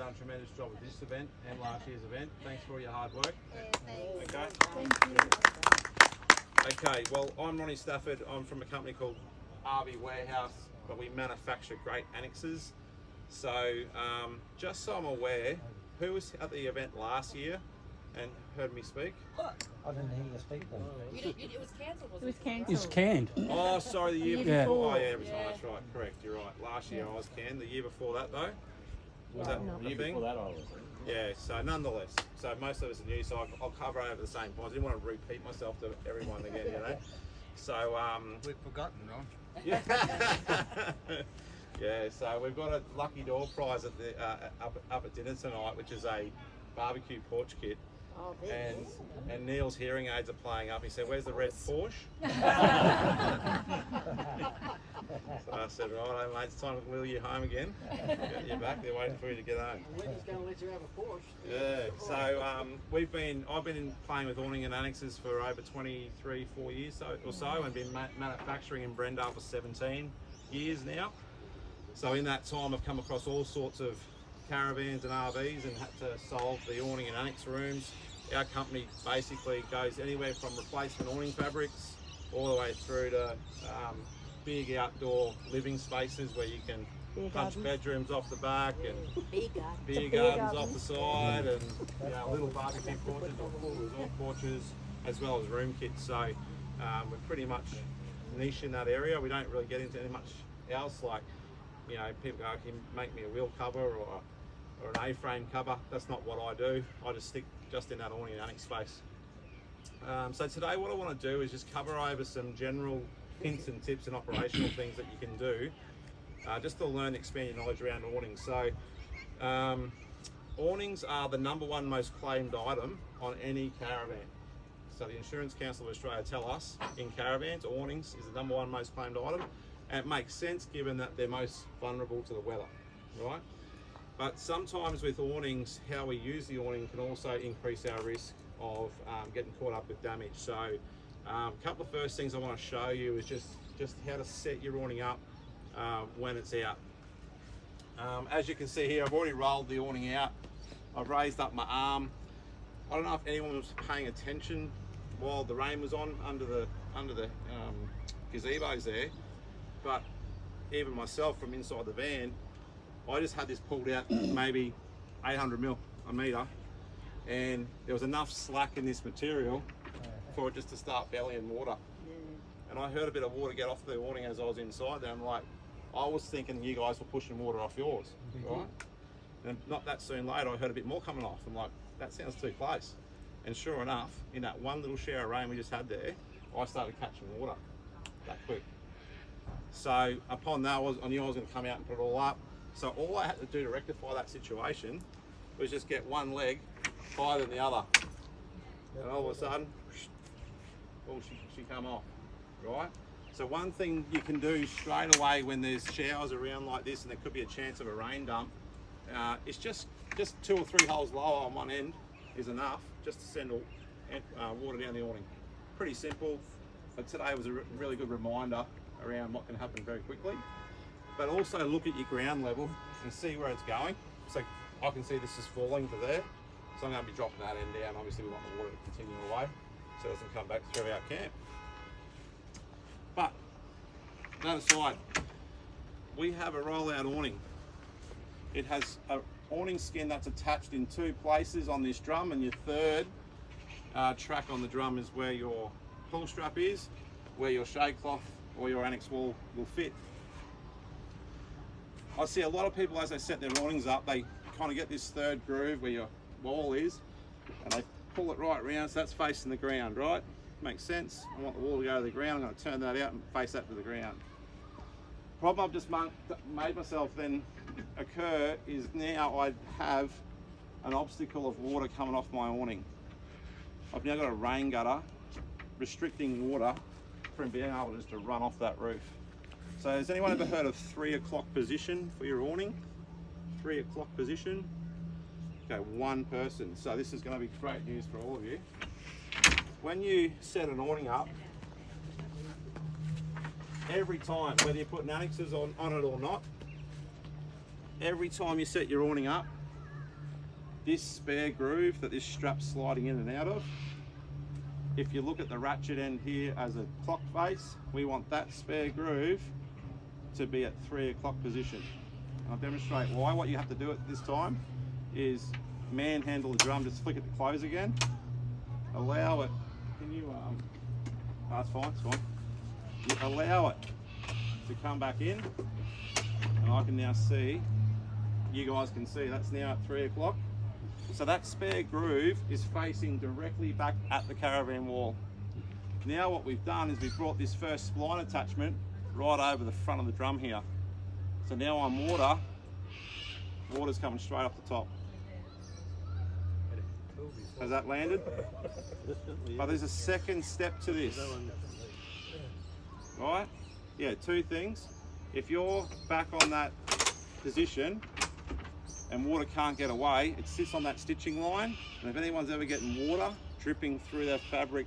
done a tremendous job with this event and last year's event. Thanks for all your hard work. Okay. Okay, well, I'm Ronnie Stafford. I'm from a company called RV Warehouse, but we manufacture great annexes. So, just so I'm aware, who was at the event last year and heard me speak? I didn't hear you speak then. It was cancelled, wasn't it? It was cancelled. It's canned. Oh, sorry, the year Yeah. before. Oh, yeah, every time, that's right, correct, you're right. Last year I was canned. The year before that, though? Was that the thing? Before that, I was. Yeah, so nonetheless, so most of us are new, so I'll cover over the same points. I didn't want to repeat myself to everyone again, you know. So we've forgotten, Ron. yeah, yeah. So we've got a lucky door prize at the up at dinner tonight, which is a barbecue porch kit. Oh, And Neil's hearing aids are playing up. He said, "Where's the red Porsche?" So I said, "Right, mate, it's time to wheel you home again. You're back. They're waiting for you to get home." When he's going to let you have a Porsche? Yeah. So I've been playing with awning and annexes for over 23, 4 years or so, and been manufacturing in Brendale for 17 years now. So in that time, I've come across all sorts of caravans and RVs and had to solve the awning and annex rooms. Our company basically goes anywhere from replacement awning fabrics all the way through to big outdoor living spaces where you can punch bedrooms off the back and beer gardens off the side, and little barbecue porches or full resort porches, as well as room kits. So we're pretty much niche in that area. We don't really get into any much else, like people go, "Can you make me a wheel cover or an A-frame cover?" That's not what I do. I just stick just in that awning and annex space. So today what I want to do is just cover over some general hints and tips and operational things that you can do just to learn, expand your knowledge around awnings. So awnings are the #1 most claimed item on any caravan. So the Insurance Council of Australia tell us in caravans, awnings is the #1 most claimed item. And it makes sense given that they're most vulnerable to the weather, right? But sometimes with awnings, how we use the awning can also increase our risk of getting caught up with damage. So a couple of first things I want to show you is just how to set your awning up when it's out. As you can see here, I've already rolled the awning out. I've raised up my arm. I don't know if anyone was paying attention while the rain was on under the gazebos there, but even myself from inside the van, I just had this pulled out maybe 800 mil a metre, and there was enough slack in this material for it just to start bellying water. And I heard a bit of water get off the awning as I was inside there. I'm like, I was thinking you guys were pushing water off yours, right? And not that soon later, I heard a bit more coming off. I'm like, that sounds too close. And sure enough, in that one little shower of rain we just had there, I started catching water that quick. So upon that, I knew I was going to come out and put it all up. So all I had to do to rectify that situation was just get one leg higher than the other. And all of a sudden, oh, she come off, right? So one thing you can do straight away when there's showers around like this and there could be a chance of a rain dump, is just 2 or 3 holes lower on one end is enough just to send water down the awning. Pretty simple, but today was a really good reminder around what can happen very quickly. But also look at your ground level and see where it's going. So I can see this is falling to there. So I'm going to be dropping that end down. Obviously we want the water to continue away so it doesn't come back through our camp. But that aside, we have a rollout awning. It has an awning skin that's attached in 2 places on this drum, and your third track on the drum is where your pull strap is, where your shade cloth or your annex wall will fit. I see a lot of people as they set their awnings up, they kind of get this third groove where your wall is, and they pull it right round so that's facing the ground, right? Makes sense. I want the wall to go to the ground. I'm going to turn that out and face that to the ground. Problem I've just made myself then occur is now I have an obstacle of water coming off my awning. I've now got a rain gutter restricting water from being able just to run off that roof. So has anyone ever heard of 3 o'clock position for your awning? 3 o'clock position. Okay, 1 person. So this is going to be great news for all of you. When you set an awning up, every time, whether you're putting annexes on it or not, every time you set your awning up, this spare groove that this strap's sliding in and out of, if you look at the ratchet end here as a clock face, we want that spare groove to be at 3 o'clock position. And I'll demonstrate why. What you have to do at this time is manhandle the drum, just flick it to close again. Allow it, can you, that's fine, it's fine. You allow it to come back in, and I can now see, you guys can see, that's now at 3 o'clock. So that spare groove is facing directly back at the caravan wall. Now what we've done is we've brought this first spline attachment right over the front of the drum here. So now on water's coming straight off the top. Has that landed? But there's a second step to this. Right? Yeah, two things. If you're back on that position and water can't get away, it sits on that stitching line, and if anyone's ever getting water dripping through their fabric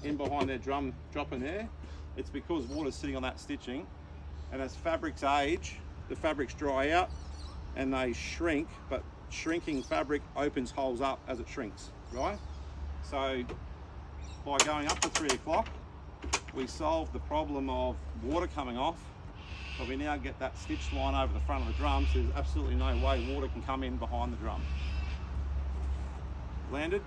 in behind their drum dropping there, it's because water's sitting on that stitching, and as fabrics age, the fabrics dry out and they shrink, but shrinking fabric opens holes up as it shrinks, right? So by going up to 3 o'clock, we solve the problem of water coming off, but we now get that stitch line over the front of the drum, so there's absolutely no way water can come in behind the drum. Landed?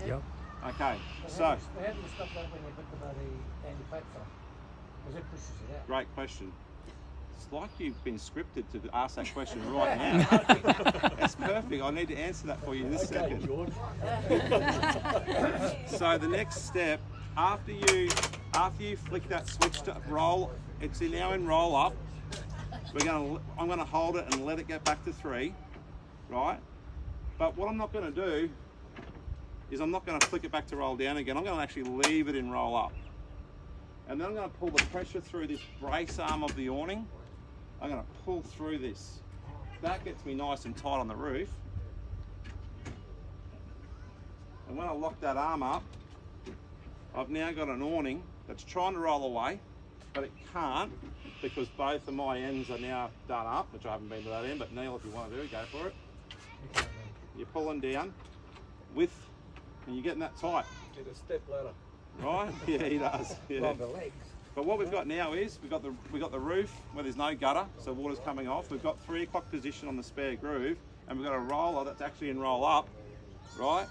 Yep. Okay, so. How do you stop that when you put the bloody anti-flaps on? Because it pushes it out. Great question. It's like you've been scripted to ask that question right now. That's perfect. I need to answer that for you in this second. George. So the next step, after you flick that switch to roll, it's now in roll up. I'm gonna hold it and let it get back to 3, right? But what I'm not gonna do is I'm not gonna flick it back to roll down again. I'm gonna actually leave it in roll up. And then I'm gonna pull the pressure through this brace arm of the awning. I'm gonna pull through this. That gets me nice and tight on the roof. And when I lock that arm up, I've now got an awning that's trying to roll away, but it can't because both of my ends are now done up, which I haven't been to that end, but Neil, if you want to do it, go for it. You're pulling down and you're getting that tight. Get a step ladder. Right? Yeah, he does. Yeah. Longer legs. But what we've got now is we've got the roof where there's no gutter, so water's coming off. We've got 3 o'clock position on the spare groove, and we've got a roller that's actually in roll up, right?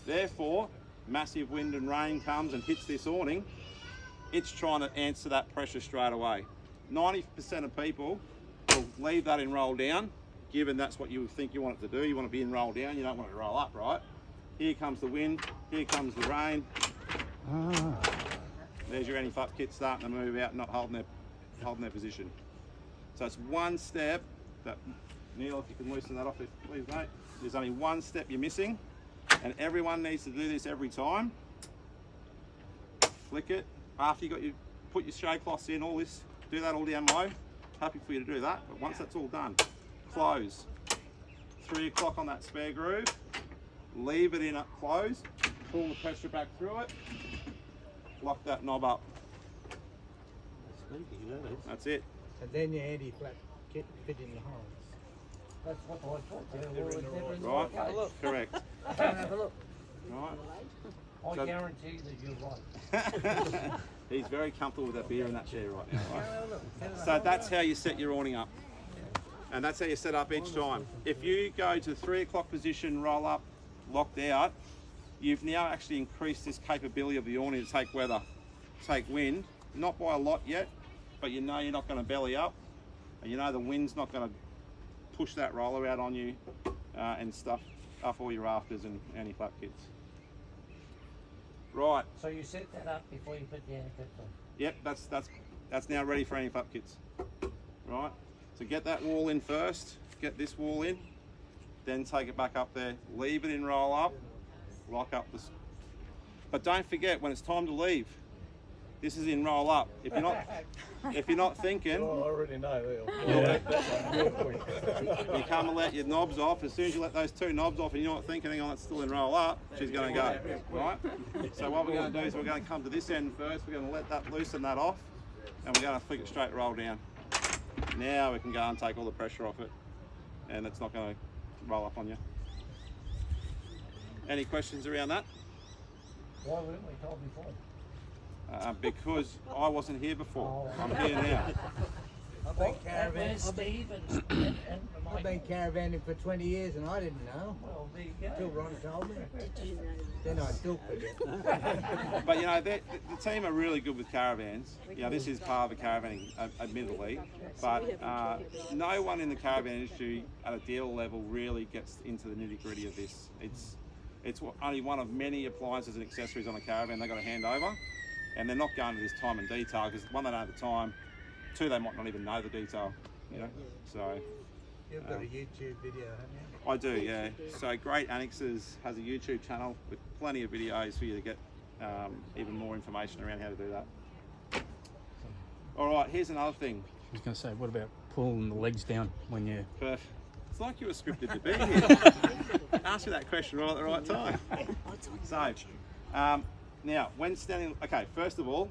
Therefore, massive wind and rain comes and hits this awning, it's trying to answer that pressure straight away. 90% of people will leave that in roll down, given that's what you think you want it to do. You want to be in roll down, you don't want it to roll up, right? Here comes the wind, here comes the rain. There's your anti-flap kit starting to move out, not holding their position. So it's one step that, Neil, if you can loosen that off, please, mate. There's only one step you're missing, and everyone needs to do this every time. Flick it. After you put your shade cloths in, all this, do that all down low. Happy for you to do that, but once that's all done, close. 3 o'clock on that spare groove. Leave it in up close. Pull the pressure back through it. Lock that knob up. That's it. And then your anti-flap kit fit in the holes. That's what I thought. Right? Have a look. Correct. Have a look. Right. I So- guarantee that you're right. He's very comfortable with that beer in that chair right now. Right? Have a look. So that's how you set your awning up. And that's how you set up each time. If you go to 3 o'clock position, roll up, locked out, you've now actually increased this capability of the awning to take weather, take wind. Not by a lot yet, but you know you're not going to belly up, and you know the wind's not going to push that roller out on you and stuff up all your rafters and anti-flap kits. Right. So you set that up before you put the anti-flaps on? Yep, that's now ready for anti-flap kits. Right. So get that wall in first. Get this wall in. Then take it back up there. Leave it in roll up. Lock up this. But don't forget when it's time to leave. This is in roll up. If you're not thinking, Oh, I already know. you come and let your knobs off. As soon as you let those 2 knobs off and you're not thinking, hang on, it's still in roll up, she's going to go, right? So what we're going to do is we're going to come to this end first. We're going to let that loosen that off, and we're going to flick it straight roll down. Now we can go and take all the pressure off it, and it's not going to roll up on you. Any questions around that? Why weren't we told before? Because I wasn't here before. I'm here now. I've been caravanning. Steve and I've been caravanning for 20 years and I didn't know. well, there you go. Until Ron told me. Did you know? Then I still forget. But you know, the team are really good with caravans. You know, this is part of the caravanning, admittedly. But no one in the caravan industry at a dealer level really gets into the nitty gritty of this. It's only one of many appliances and accessories on a caravan they've got to hand over. And they're not going to this time and detail because one, they don't have the time. Two, they might not even know the detail. You know, so. You've got a YouTube video, haven't you? I do, yeah. So Great Annexes has a YouTube channel with plenty of videos for you to get even more information around how to do that. All right, here's another thing. I was going to say, what about pulling the legs down when you... Perfect. It's like you were scripted to be here. Ask you that question right at the right time. So, now, when standing... Okay, first of all,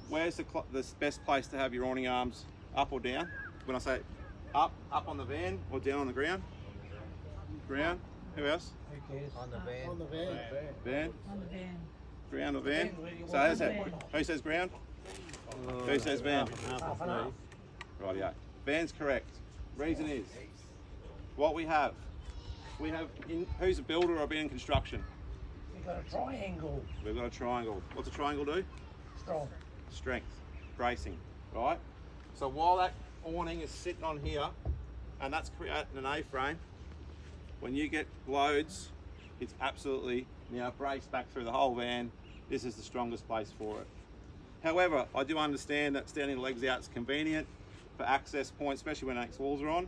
where's the best place to have your awning arms, up or down? When I say up on the van or down on the ground? Ground. Who else? Who cares? On the van. On the van. Van. On the van. Ground or van? So how's that? Who says ground? Who says van? Half and half. Rightio. Van's correct. Reason is, what we have, who's a builder or been in construction? You've got a triangle. We've got a triangle. What's a triangle do? Strong. Strength, bracing, right? So while that awning is sitting on here, and that's creating an A-frame, when you get loads, it's absolutely now braced back through the whole van. This is the strongest place for it. However, I do understand that standing the legs out is convenient for access points, especially when annex walls are on.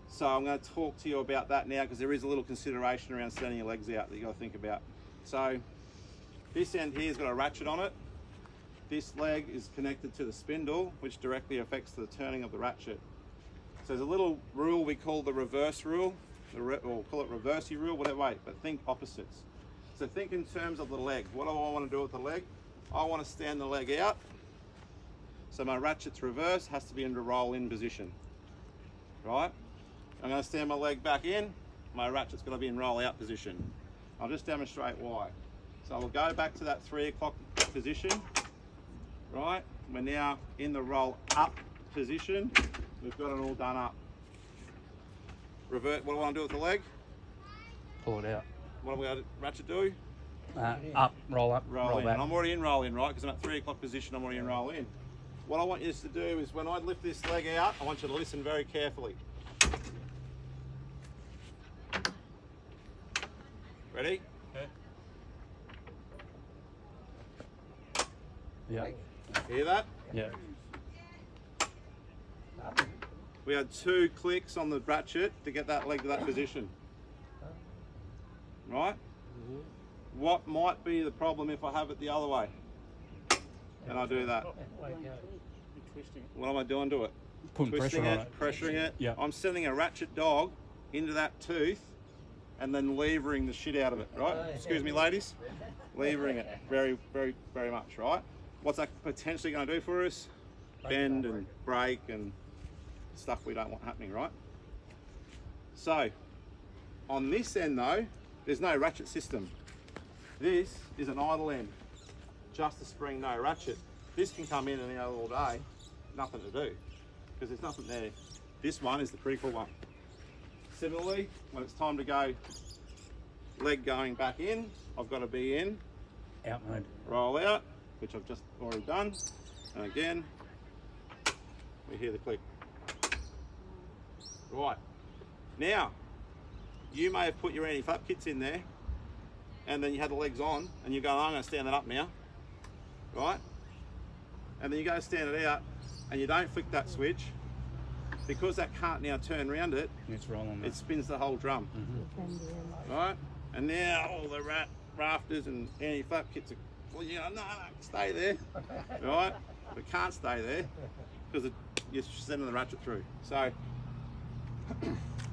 So I'm going to talk to you about that now because there is a little consideration around standing your legs out that you've got to think about. So this end here has got a ratchet on it. This leg is connected to the spindle, which directly affects the turning of the ratchet. So there's a little rule we call the reverse rule, or call it reversey rule, whatever way, but think opposites. So think in terms of the leg. What do I want to do with the leg? I want to stand the leg out. So my ratchet's reverse has to be in the roll in position, right? I'm going to stand my leg back in, my ratchet's going to be in roll out position. I'll just demonstrate why. So we'll go back to that 3 o'clock position, right? We're now in the roll up position. We've got it all done up. Revert, what do I want to do with the leg? Pull it out. What do we got to ratchet do? Up, roll up, roll In. back. And I'm already in roll in, right? Because I'm at 3 o'clock position, I'm already in roll in. What I want you to do is when I lift this leg out, I want you to listen very carefully. Ready? Yeah, Hear that? yeah. We had 2 clicks on the ratchet to get that leg to that position. Right? What might be the problem if I have it the other way? And I do that. What am I doing to it? Putting Twisting pressure on it, it. pressuring it. Yeah. I'm sending a ratchet dog into that tooth and then levering the shit out of it, right? Excuse me, ladies. Levering it very, very, very much, right? What's that potentially going to do for us? Bend and break and stuff we don't want happening, right? So, on this end though, there's no ratchet system. This is an idle end, just a spring, no ratchet. This can come in and out all day, nothing to do, because there's nothing there. This one is the critical one. Similarly, when it's time to go, leg going back in, I've got to be in, Out mode. roll out, which I've just already done, and again, we hear the click. Right, now, you may have put your anti-flap kits in there, and then you had the legs on, and you go, oh, I'm going to stand that up now, right? And then you go to stand it out, and you don't flick that switch, because that can't now turn around it, It's rolling. it spins the whole drum, right? And now all the rafters and anti-flap kits are, well, you know, no, stay there, right? But it can't stay there, because you're sending the ratchet through. So,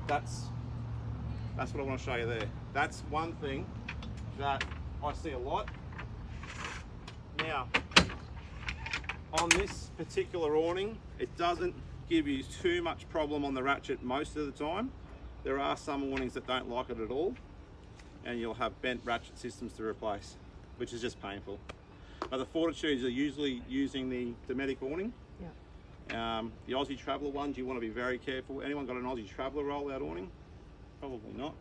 that's what I want to show you there. That's one thing that I see a lot. Now, on this particular awning, it doesn't give you too much problem on the ratchet most of the time. There are some awnings that don't like it at all, and you'll have bent ratchet systems to replace, which is just painful. But the Fortitudes are usually using the Dometic awning. The Aussie Traveller ones, you want to be very careful. Anyone got an Aussie Traveller rollout awning? Probably not.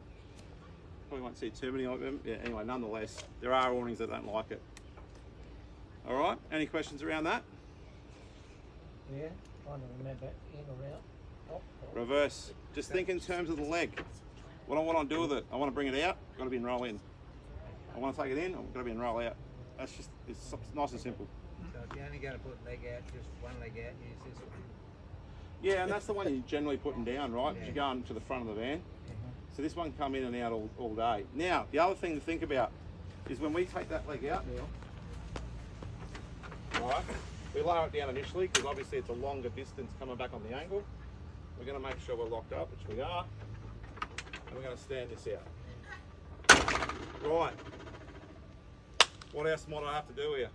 Probably won't see too many of them. Yeah, anyway, nonetheless, there are awnings that don't like it. All right, any questions around that? Yeah, trying to remember in or out. Oh, Reverse. Just think in terms of the leg. What I want to do with it, I want to bring it out, got to be in roll in. I want to take it in, I've got to be in roll out. That's just, it's nice and simple. So if you're only going to put leg out, just one leg out, use this one. Yeah, and that's the one you're generally putting down, right? Because you're going to the front of the van. So this one can come in and out all day. Now, the other thing to think about is when we take that leg out, Neil, right, we lower it down initially because obviously it's a longer distance coming back on the angle. We're going to make sure we're locked up, which we are, and we're going to stand this out. Right. What else might I have to do here?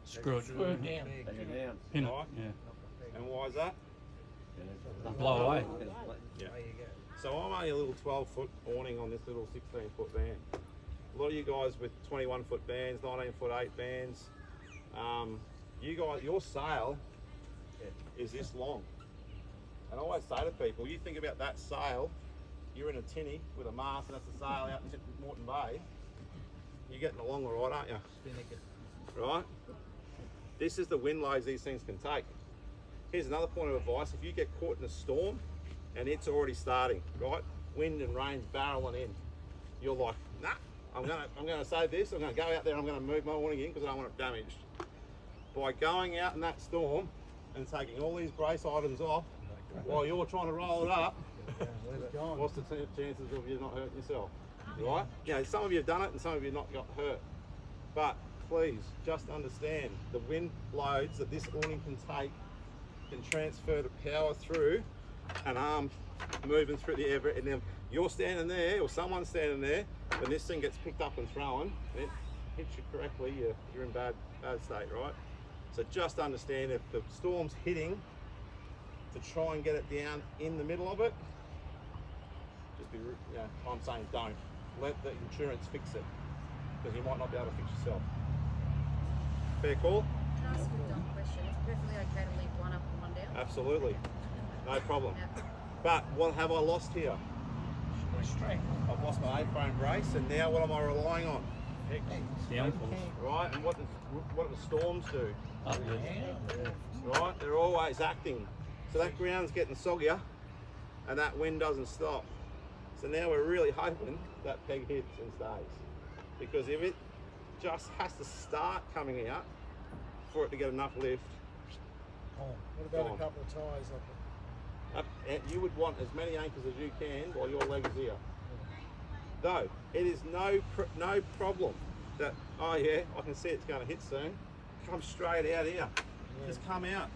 Screw it. Screw it down. Take it down. Pin it. Right. Yeah. And why is that? Blow away. Yeah. There you go. So I'm only a little 12-foot awning on this little 16-foot van. A lot of you guys with 21-foot vans, 19-foot 8 vans, you guys, your sail is this long. And I always say to people, you think about that sail, you're in a tinny with a mast and that's a sail out in Moreton Bay. You're getting along all right, aren't you? Right? This is the wind loads these things can take. Here's another point of advice. If you get caught in a storm and it's already starting, right? Wind and rain's barreling in. You're like, nah, I'm gonna save this. I'm gonna go out there and I'm gonna move my awning in because I don't want it damaged. By going out in that storm and taking all these brace items off while you're trying to roll it up, what's the chances of you not hurting yourself? Right? You know, some of you have done it and some of you not got hurt. But please, just understand the wind loads that this awning can take can transfer the power through an arm moving through the air, and then you're standing there or someone's standing there, when this thing gets picked up and thrown and it hits you correctly, you're in bad state, right? So just understand if the storm's hitting, to try and get it down in the middle of it, just be, I'm saying don't. Let the insurance fix it, because you might not be able to fix yourself. Fair call? Can I ask you a dumb question? It's perfectly okay to leave one up and one down? Absolutely. No problem. Yeah. But what have I lost here? Straight. I've lost my A-frame brace, and now what am I relying on? Downfalls. Right, and what do the storms do? Uplift. Right, they're always acting. So that ground's getting soggier, and that wind doesn't stop. So now we're really hoping that peg hits and stays. Because if it just has to start coming out for it to get enough lift, What about Gone. a couple of tyres up and you would want as many anchors as you can while your leg is here. Though, it is no problem that, oh yeah, I can see it's going to hit soon. Come straight out here. Just come out.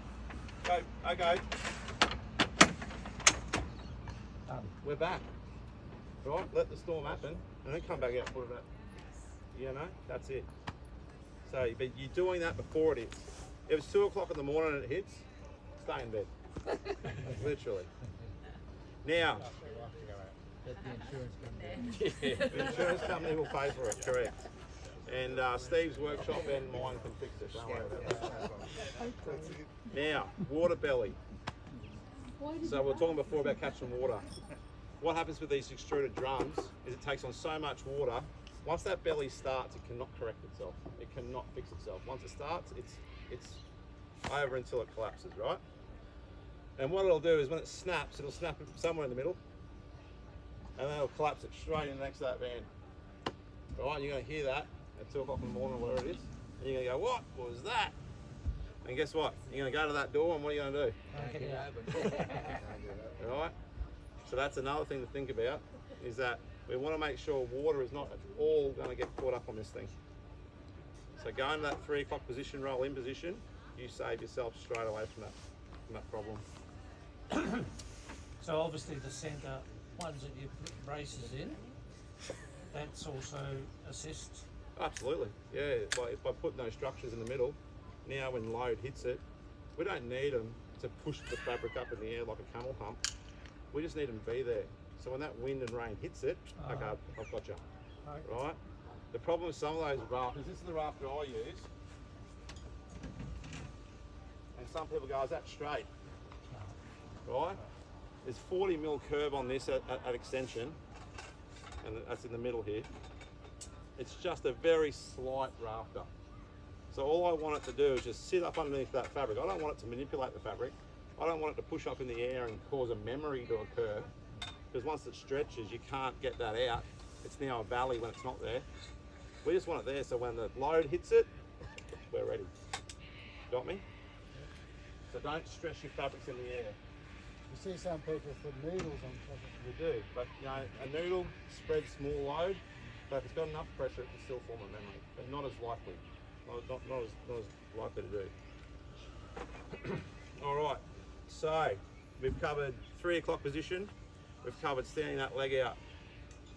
Go, okay. We're back. Right, let the storm happen and then come back out and put it up. You know, that's it. So, but you're doing that before it hits. If it's 2 o'clock in the morning and it hits, stay in bed. Literally. Now, Let the insurance company. the insurance company will pay for it, correct. And Steve's workshop and mine can fix it, don't worry about that. Now, water belly. So we were talking before about catching water. What happens with these extruded drums is it takes on so much water. Once that belly starts, it cannot correct itself. It cannot fix itself. Once it starts, it's over until it collapses, right? And what it'll do is when it snaps, it'll snap it somewhere in the middle, and then it'll collapse it straight in next to that van. Right, and you're going to hear that at 2 o'clock in the morning, or whatever it is, and you're going to go, what was that? And guess what? You're going to go to that door, and what are you going to do? Get it open. Right? So that's another thing to think about, is that we want to make sure water is not at all going to get caught up on this thing. So go into that 3 o'clock position, roll in position, you save yourself straight away from that problem. So obviously the centre ones that you put braces in, that's also assists. Absolutely, yeah. By putting those structures in the middle, now when load hits it, we don't need them to push the fabric up in the air like a camel hump. We just need them to be there. So when that wind and rain hits it, okay, I've got you. Okay. Right? The problem with some of those rafters, this is the rafter I use, and some people go, is that straight? Right? There's 40 mil curve on this at extension, and that's in the middle here. It's just a very slight rafter. So all I want it to do is just sit up underneath that fabric. I don't want it to manipulate the fabric. I don't want it to push up in the air and cause a memory to occur, because once it stretches, you can't get that out. It's now a valley when it's not there. We just want it there so when the load hits it, we're ready. Got me? So don't stress your fabrics in the air. You see some people put noodles on top of it. You do, but you know, a noodle spreads more load, but if it's got enough pressure, it can still form a memory, but not as likely. Not as likely to do. All right, so we've covered 3 o'clock position. We've covered standing that leg out.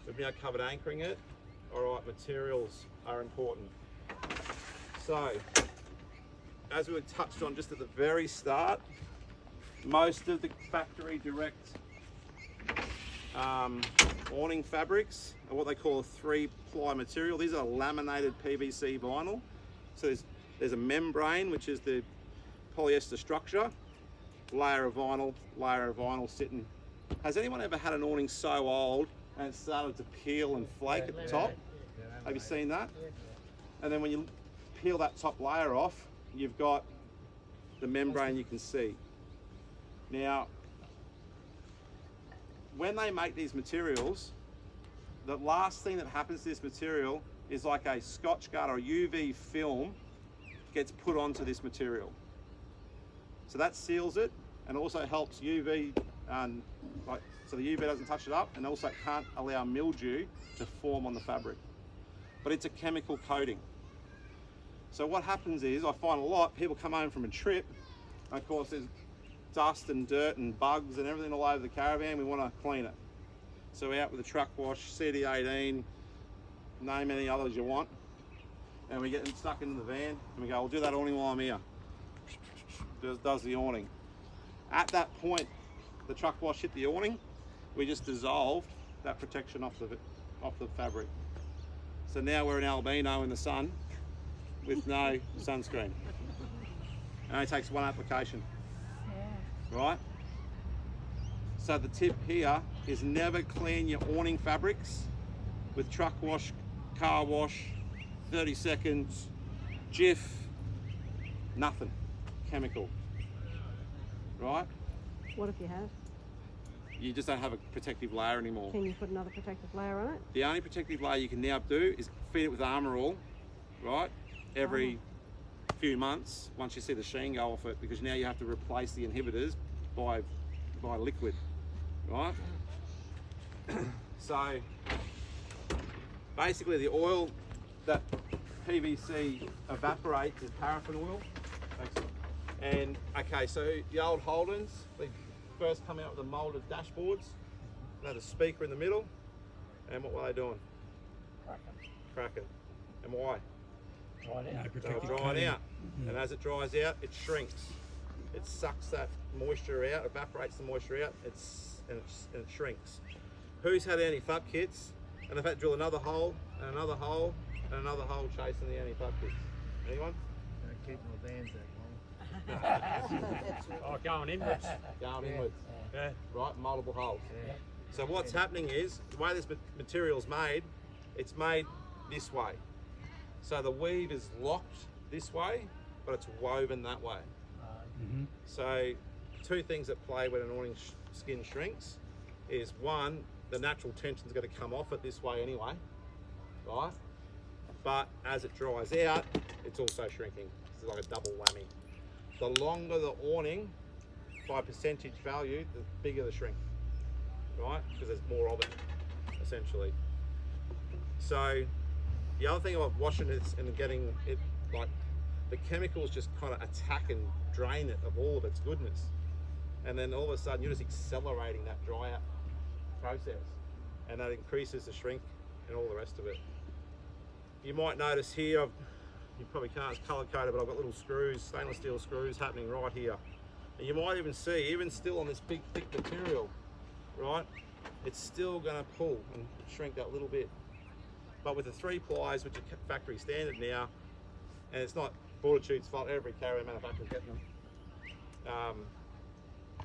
We've now covered anchoring it. All right, materials are important. So, as we touched on just at the very start, most of the factory direct awning fabrics are what they call a 3-ply material. These are laminated PVC vinyl. So there's a membrane, which is the polyester structure, layer of vinyl sitting. Has anyone ever had an awning so old and it started to peel and flake at the top? Have you seen that? And then when you peel that top layer off, you've got the membrane you can see. Now, when they make these materials, the last thing that happens to this material is like a Scotch guard or UV film gets put onto this material. So that seals it and also helps UV, so the UV doesn't touch it up, and also can't allow mildew to form on the fabric. But it's a chemical coating. So what happens is, I find a lot, people come home from a trip, and of course there's dust and dirt and bugs and everything all over the caravan. We want to clean it. So we're out with a truck wash, CD18, name any others you want, and we get them stuck into the van, and we go, I'll do that awning while I'm here. Does the awning. At that point, the truck wash hit the awning, we just dissolved that protection off the fabric. So now we're an albino in the sun with no sunscreen. It only takes one application. Right? So the tip here is never clean your awning fabrics with truck wash, car wash, 30 seconds, jiff, nothing, chemical. Right? What if you have? You just don't have a protective layer anymore. Can you put another protective layer on it? The only protective layer you can now do is feed it with Armour All, right? Every few months, once you see the sheen go off it, because now you have to replace the inhibitors by liquid, right? So basically the oil that PVC evaporates is paraffin oil. And okay, so the old Holdens, they first come out with the moulded dashboards. They had a speaker in the middle, and what were they doing? Cracking. And why? They were drying out. And as it dries out, it shrinks. It sucks that moisture out, evaporates the moisture out, and it shrinks. Who's had anti-fuck kits and they've had to drill another hole and another hole and another hole chasing the anti-fuck kits? Anyone? Don't keep my vans that long. Oh, going inwards. Going inwards. Yeah. Right, multiple holes. Yeah. So what's happening is, the way this material's made, it's made this way. So the weave is locked this way, but it's woven that way. So 2 things that play when an awning skin shrinks is, one, the natural tension's going to come off it this way anyway, right? But as it dries out, it's also shrinking. It's like a double whammy. The longer the awning, by percentage value, the bigger the shrink, right? Because there's more of it, essentially. So the other thing about washing it and getting it, like, the chemicals just kind of attack and drain it of all of its goodness. And then all of a sudden you're just accelerating that dry out process. And that increases the shrink and all the rest of it. You might notice here, you probably can't, it's color coded, but I've got little screws, stainless steel screws happening right here. And you might even see, even still on this big thick material, right? it's still going to pull and shrink that little bit. But with the 3 plies, which are factory standard now, and it's not Fortitude's fault, every caravan manufacturer's getting them.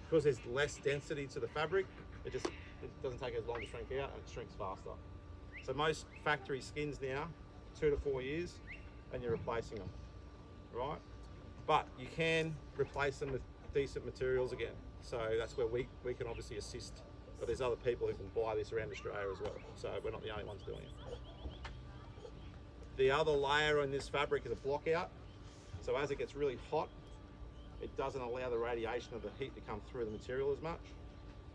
Because there's less density to the fabric, it doesn't take as long to shrink out, and it shrinks faster. So most factory skins now, 2 to 4 years, and you're replacing them, right? But you can replace them with decent materials again. So that's where we can obviously assist. But there's other people who can buy this around Australia as well. So we're not the only ones doing it. The other layer on this fabric is a block out. So as it gets really hot, it doesn't allow the radiation of the heat to come through the material as much.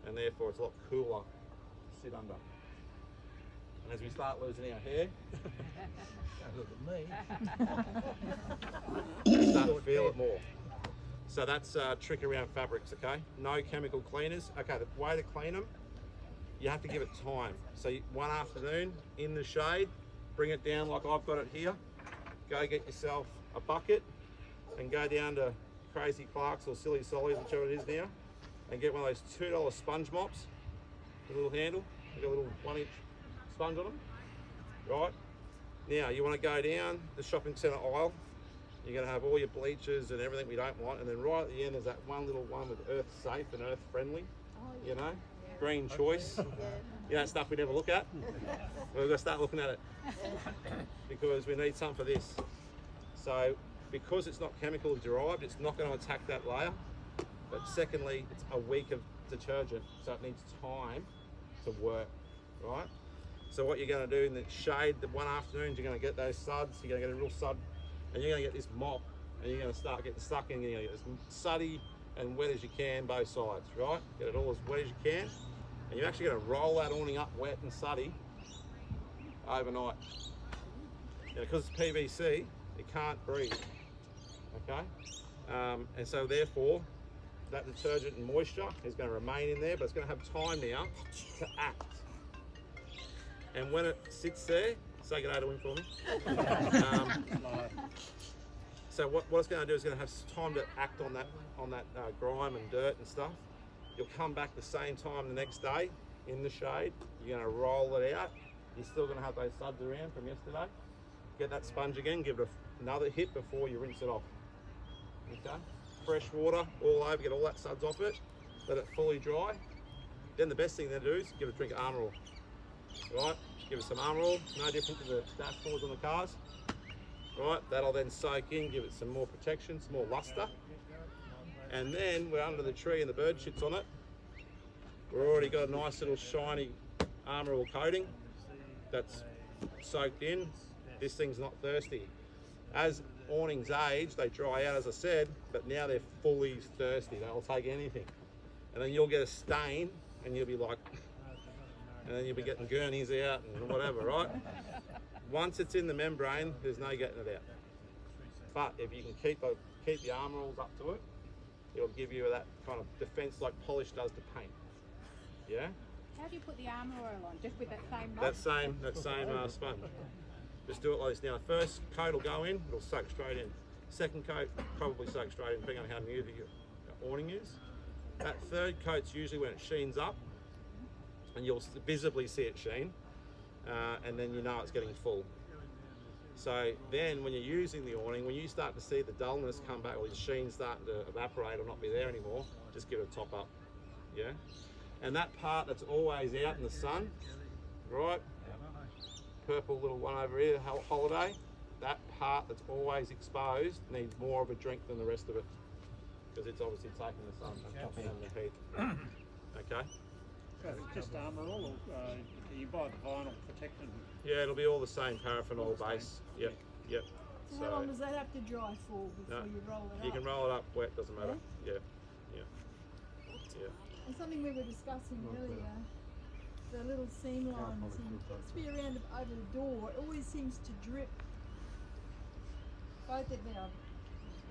And therefore it's a lot cooler to sit under. And as we start losing our hair, Look at me. you start to feel it more. So that's a trick around fabrics, okay? No chemical cleaners. Okay, the way to clean them, you have to give it time. So one afternoon in the shade, bring it down like I've got it here. Go get yourself a bucket and go down to Crazy Clark's or Silly Solly's, whichever it is now, and get one of those $2 sponge mops, a little handle, like a little 1-inch sponge on them, right? Now you want to go down the shopping centre aisle. You're going to have all your bleachers and everything we don't want, and then right at the end there's that one little one with earth safe and earth friendly, you know, green choice, you know, stuff we never look at. We've got to start looking at it because we need some for this. So because it's not chemical derived, it's not going to attack that layer. But secondly, it's a week of detergent, so it needs time to work, right? So what you're going to do in the shade, the one afternoon, you're going to get those suds, you're going to get a real sud, and you're going to get this mop, and you're going to start getting stuck in, you're going to get as suddy and wet as you can, both sides, right? Get it all as wet as you can, and you're actually going to roll that awning up wet and suddy overnight. Now, because it's PVC, it can't breathe, okay? And so therefore, that detergent and moisture is going to remain in there, but it's going to have time now to act. And when it sits there, say good day to him for me. So what it's going to do is going to have time to act on that grime and dirt and stuff. You'll come back the same time the next day in the shade. You're going to roll it out. You're still going to have those suds around from yesterday. Get that sponge again, give it another hit before you rinse it off. Okay? Fresh water all over, get all that suds off it. Let it fully dry. Then the best thing to do is give it a drink of Armour All. Right? Give it some Armour All, no different to the dashboards on the cars. Right? That'll then soak in, give it some more protection, some more luster. And then we're under the tree and the bird shits on it. We've already got a nice little shiny Armour All coating that's soaked in. This thing's not thirsty. As awnings age, they dry out, as I said, but now they're fully thirsty. They'll take anything. And then you'll get a stain and you'll be like, and then you'll be getting gurneys out and whatever, right? Once it's in the membrane, there's no getting it out. But if you can keep the Armour Alls up to it, it'll give you that kind of defense like polish does to paint. Yeah? How do you put the Armour All on? Just with that same mop? That same sponge. Just do it like this. Now, the first coat will go in, it'll soak straight in. Second coat, probably soak straight in, depending on how new the awning is. That third coat's usually when it sheens up, and you'll visibly see it sheen, and then you know it's getting full. So then when you're using the awning, when you start to see the dullness come back, or the sheen starting to evaporate or not be there anymore, just give it a top up, yeah? And that part that's always out in the sun, right? Purple little one over here, Holiday, that part that's always exposed needs more of a drink than the rest of it, because it's obviously taking the sun and the heat. Okay? So it's just Armour All, or you buy the vinyl protectant? Yeah, it'll be all the same paraffin base. Yep, yep. So how long does that have to dry for before you roll it up? You can roll it up wet, doesn't matter. Yeah, yeah, yeah. And something we were discussing earlier, the little seam lines, and especially around over the door, it always seems to drip. Both of them.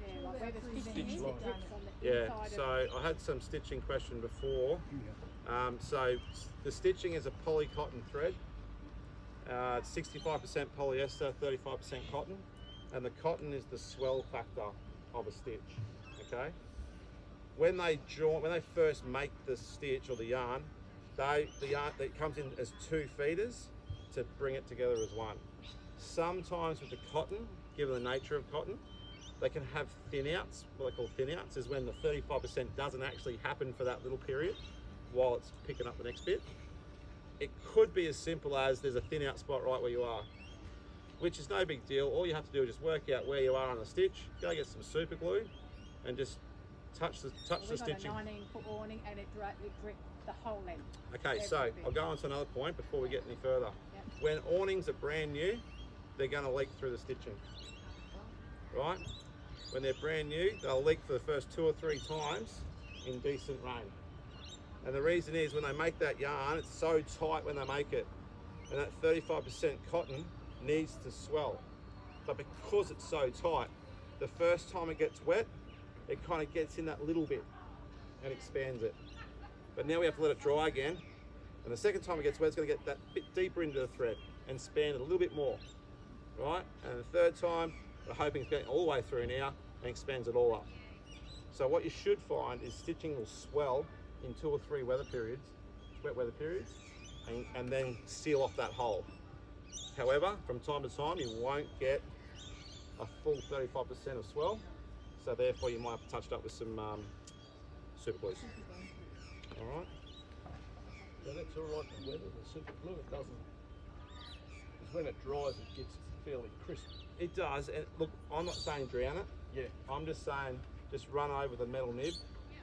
Yeah, like where the stitching is, it drips on the Yeah, inside so I had some stitching question before. So the stitching is a poly cotton thread. It's 65% polyester, 35% cotton, and the cotton is the swell factor of a stitch. Okay. When they first make the stitch or the yarn, the yarn that comes in as 2 feeders to bring it together as one. Sometimes with the cotton, given the nature of cotton, they can have thin outs. What they call thin outs is when the 35% doesn't actually happen for that little period while it's picking up the next bit. It could be as simple as there's a thin out spot right where you are, which is no big deal. All you have to do is just work out where you are on the stitch, go get some super glue and just touch the stitching. We've got a 19-foot awning and it dripped the whole length. Okay, so I'll go on to another point before we get any further. Yep. When awnings are brand new, they're going to leak through the stitching, right? When they're brand new, they'll leak for the first 2 or 3 times in decent rain. And the reason is when they make that yarn, it's so tight when they make it. And that 35% cotton needs to swell. But because it's so tight, the first time it gets wet, it kind of gets in that little bit and expands it. But now we have to let it dry again. And the second time it gets wet, it's going to get that bit deeper into the thread and span it a little bit more, right? And the third time, we're hoping it's getting all the way through now and expands it all up. So what you should find is stitching will swell in 2 or 3 weather periods, wet weather periods, and then seal off that hole. However, from time to time, you won't get a full 35% of swell, so therefore you might have to touch it up with some super glues. All right. Yeah, that's all right in weather. The super glue, it doesn't. Because when it dries, it gets fairly crisp. It does, and look, I'm not saying drown it. Yeah. I'm just saying just run over the metal nib.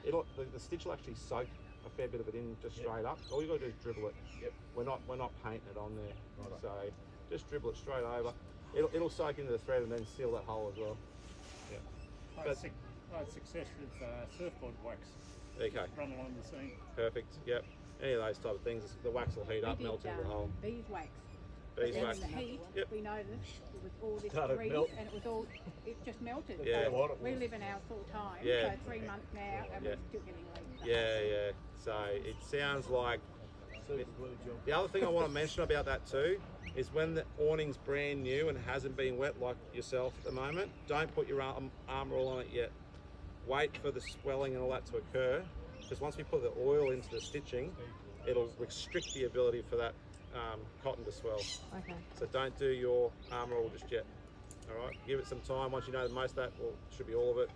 The stitch will actually soak a fair bit of it in just straight up. All you got to do is dribble it. Yep. We're not painting it on there. Right. So just dribble it straight over. It'll soak into the thread and then seal that hole as well. Yeah. I had success with surfboard wax. There you go. Run along the seam. Perfect. Yep. Any of those type of things, the wax will heat up, We melt did, into the hole. beeswax. Beeswax. In the heat, Yep. we noticed it was all this Started grease melting. and it just melted. Yeah. We live in ours full time, Yeah. so 3 months now and Yeah. we're still getting leaks. Yeah. So it sounds like. Super glue job. The other thing I want to mention about that too is when the awning's brand new and hasn't been wet like yourself at the moment, don't put your armour all on it yet. Wait for the swelling and all that to occur, because once we put the oil into the stitching, it'll restrict the ability for that cotton to swell. Okay. So don't do your armour all just yet. All right, give it some time. Once you know that most of that, well, should be all of it,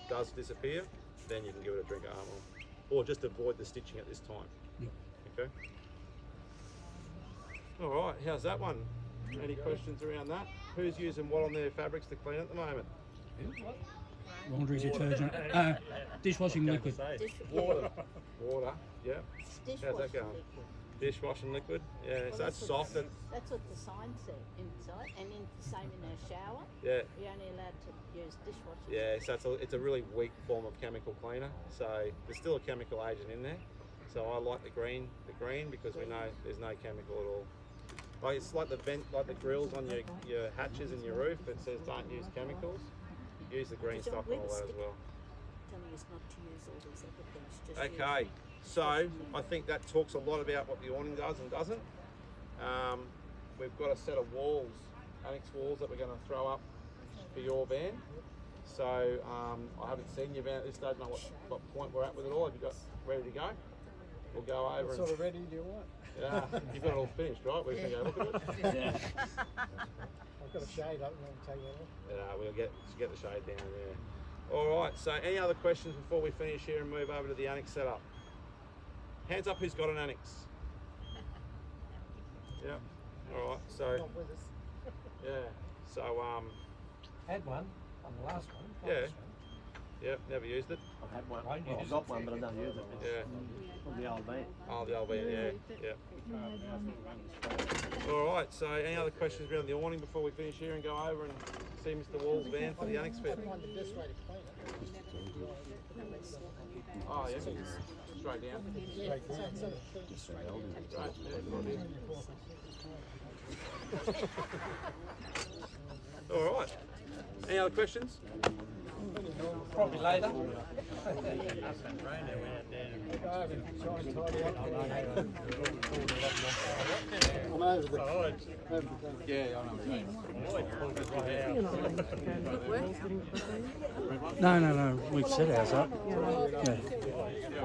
does disappear, then you can give it a drink of armour, or just avoid the stitching at this time. Okay. All right, how's that one? Any questions around that? Who's using what on their fabrics to clean at the moment? Laundry detergent. Dishwashing liquid. Water. Water, yeah. How's that going? Dishwashing liquid, yeah. So that's soft and That's what the sign said inside, and in the same in our shower. yeah, We're only allowed to use dishwasher. yeah. So it's a really weak form of chemical cleaner. So there's still a chemical agent in there. So I like the green because we know there's no chemical at all. Like it's like the the grills on your hatches and your roof. It says don't use chemicals. Use the green stuff and all that as well. Telling us not to use all these other things. Just use Okay, so I think that talks a lot about what the awning does and doesn't. We've got a set of walls, annex walls that we're going to throw up for your van. So I haven't seen your van at this stage. I don't know what point we're at with it all. Have you got ready to go? We'll go over What and sort of ready do you want? yeah, you've got it all finished, right? We're just going to go look at it. I've got a shade up and I'll take it off. Yeah, we'll get the shade down there. All right. So any other questions before we finish here and move over to the annex setup? Hands up, who's got an annex? Yeah. All right. So Not with us. yeah. So Had one on the last one. Yeah. last one. yeah, never used it. I've had one. Won't Well, use I've got it. one, but I don't use it. It's Yeah. from the old van. Oh, the old van. Yeah. All right. So any other questions around the awning before we finish here and go over and see Mr. Wall's van for the annex fit? Find the best way to clean it. Oh yeah. Straight down. Yeah, straight Right. Yeah, right here. All right. Any other questions? Probably later. Go over and try and tidy up. over the. Oh, it's- Yeah, I know what you mean. You're not allowed to go to work getting protein. No. We've set ours up. Yeah. Yeah.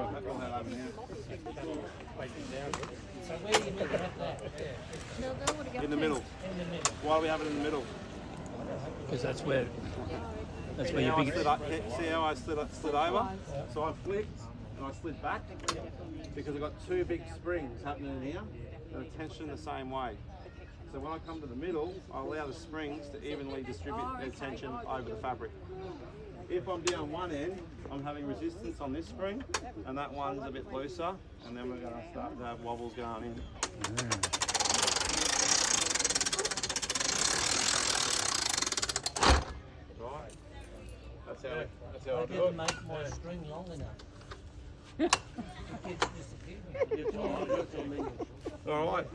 So where are you looking at that? They'll know what to go In the to. middle. In the middle. Why do we have it in the middle? Because that's where See your how I big. slid up, see how I slid over? So I flicked and I slid back because I've got two big springs happening in here that are tensioned the same way. So when I come to the middle, I allow the springs to evenly distribute their tension over the fabric. If I'm down one end, I'm having resistance on this spring, and that one's a bit looser, and then we're going to start to have wobbles going in. Right. That's how I I do didn't it. make my string long enough. It keeps disappearing. All right.